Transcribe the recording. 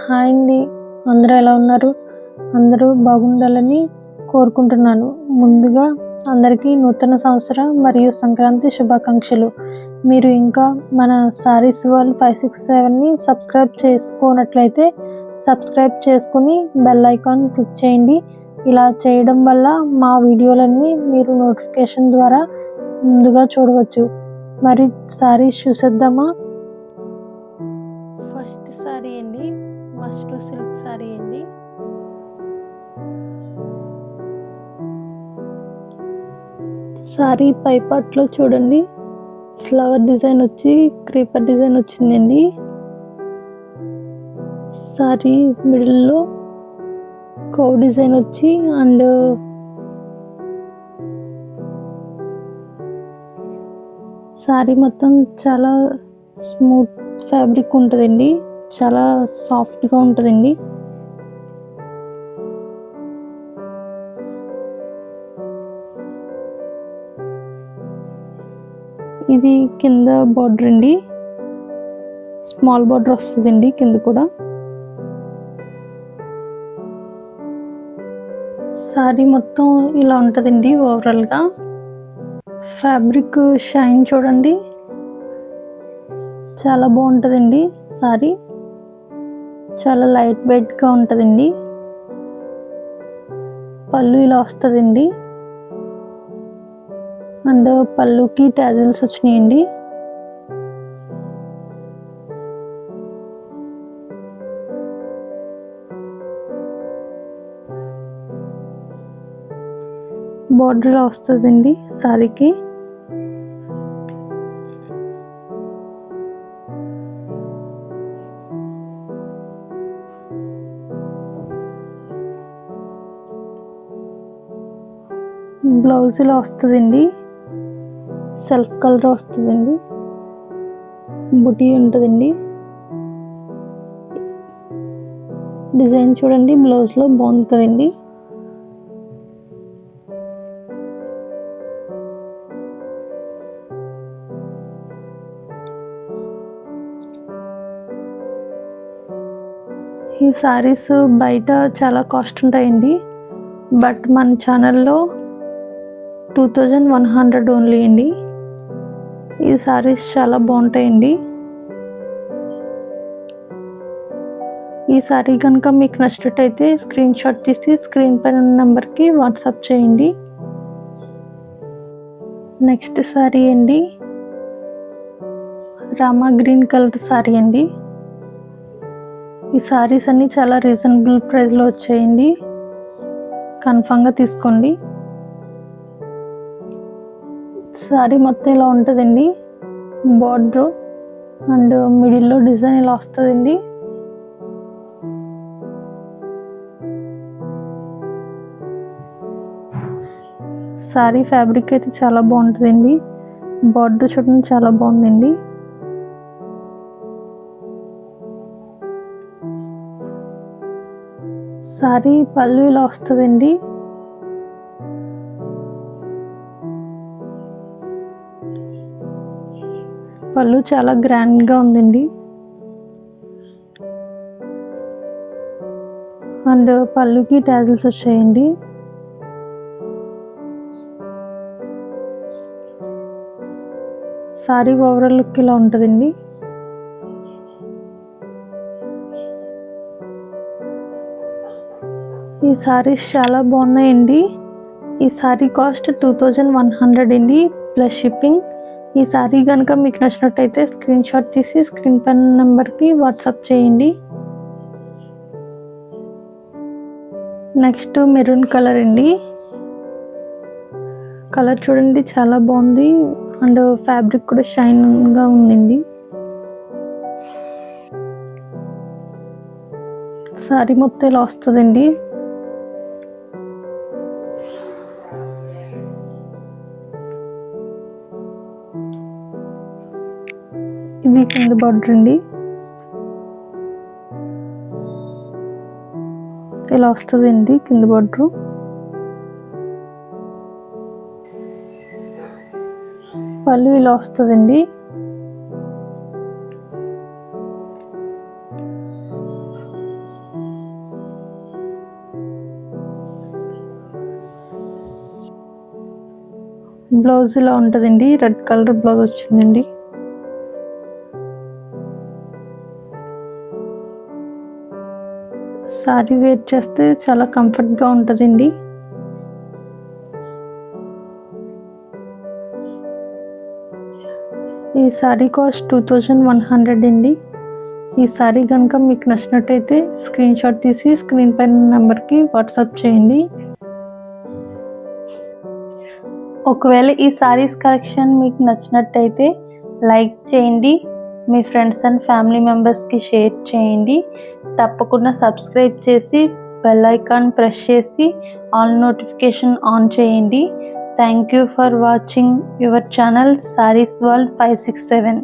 Hi అండి. అందరూ ఎలా ఉన్నారు? అందరూ బాగుండాలని కోరుకుంటున్నాను. ముందుగా అందరికీ నూతన సంవత్సర మరియు సంక్రాంతి శుభాకాంక్షలు. మీరు ఇంకా మన సారీస్ వరల్డ్ 567ని సబ్స్క్రైబ్ చేసుకోనట్లయితే సబ్స్క్రైబ్ చేసుకుని బెల్ ఐకాన్ క్లిక్ చేయండి. ఇలా చేయడం వల్ల మా వీడియోలన్నీ మీరు నోటిఫికేషన్ ద్వారా ముందుగా చూడవచ్చు. మరి సారీస్ చూసేద్దామా? ఫస్ట్ సారీ అండి, మస్టూ సిల్క్ సారీ అండి. సారీ పై పార్ట్లో చూడండి, ఫ్లవర్ డిజైన్ వచ్చి క్రీపర్ డిజైన్ వచ్చిందండి. సారీ మిడిల్లో కవ్ డిజైన్ వచ్చి అండ్ సారీ మొత్తం చాలా స్మూత్ ఫ్యాబ్రిక్ ఉంటుందండి, చాలా సాఫ్ట్గా ఉంటుందండి. ఇది కింద బార్డర్ అండి, స్మాల్ బార్డర్ వస్తుందండి కింద కూడా. సారీ మొత్తం ఇలా ఉంటుందండి ఓవరాల్గా. ఫ్యాబ్రిక్ షైన్ చూడండి, చాలా బాగుంటుందండి. సారీ చాలా లైట్ వెయిట్గా ఉంటుందండి. పళ్ళు ఇలా వస్తుందండి అండ్ పళ్ళుకి టాజిల్స్ వచ్చినాయండి. బార్డర్ ఇలా వస్తుందండి సారీకి. బ్లౌజ్ ఇలా వస్తుందండి, సెల్ఫ్ కలర్ వస్తుందండి, బుటీ ఉంటుందండి. డిజైన్ చూడండి బ్లౌజ్లో బాగుంది కదండి. ఈ సారీస్ బయట చాలా కాస్ట్ ఉంటాయండి, బట్ మన ఛానల్లో 2100 ఓన్లీ అండి. ఈ సారీస్ చాలా బాగుంటాయండి. ఈ సారీ కనుక మీకు నచ్చినట్టయితే స్క్రీన్ షాట్ తీసి స్క్రీన్ పైన ఉన్న నెంబర్కి వాట్సాప్ చేయండి. నెక్స్ట్ సారీ అండి, రామా గ్రీన్ కలర్ సారీ అండి. ఈ సారీస్ అన్నీ చాలా రీజనబుల్ ప్రైస్లో వచ్చాయండి, కన్ఫామ్గా తీసుకోండి. సారీ మొత్తం ఇలా ఉంటుందండి, బార్డర్ అండ్ మిడిల్లో డిజైన్ ఇలా వస్తుందండి. సారీ ఫ్యాబ్రిక్ అయితే చాలా బాగుంటుందండి, బార్డర్ చూడండి చాలా బాగుందండి. సారీ పళ్ళు ఇలా వస్తుందండి. పళ్ళు చాలా గ్రాండ్గా ఉందండి అండ్ పళ్ళుకి టాజిల్స్ వచ్చాయండి. సారీ ఓవరాల్ లుక్ ఇలా ఉంటుందండి. ఈ సారీస్ చాలా బాగున్నాయండి. ఈ సారీ కాస్ట్ 2100 అండి ప్లస్ షిప్పింగ్. ఈ సారీ కనుక మీకు నచ్చినట్టయితే స్క్రీన్ షాట్ తీసి స్క్రీన్ పైన నెంబర్కి వాట్సాప్ చేయండి. నెక్స్ట్ మెరూన్ కలర్ అండి. కలర్ చూడండి చాలా బాగుంది అండ్ ఫ్యాబ్రిక్ కూడా షైన్గా ఉందండి. సారీ మొత్తం ఇలా వస్తుందండి. ఇది కింద బార్డర్ అండి, ఇలా వస్తుందండి కింద బార్డర్. పళ్ళు ఇలా వస్తుందండి. బ్లౌజ్ ఇలా ఉంటుందండి, రెడ్ కలర్ బ్లౌజ్ వచ్చిందండి. సారీ వేర్ చేస్తే చాలా కంఫర్ట్గా ఉంటుందండి. ఈ సారీ కాస్ట్ 2100 అండి. ఈ సారీ కనుక మీకు నచ్చినట్టయితే స్క్రీన్ షాట్ తీసి స్క్రీన్ పైన నెంబర్కి వాట్సాప్ చేయండి. ఒకవేళ ఈ సారీస్ కలెక్షన్ మీకు నచ్చినట్టయితే లైక్ చేయండి, మీ ఫ్రెండ్స్ అండ్ ఫ్యామిలీ మెంబర్స్కి షేర్ చేయండి. తప్పకుండా సబ్స్క్రైబ్ చేసి బెల్ ఐకాన్ ప్రెస్ చేసి ఆల్ నోటిఫికేషన్ ఆన్ చేయండి. Thank you for watching your channel saris world 567.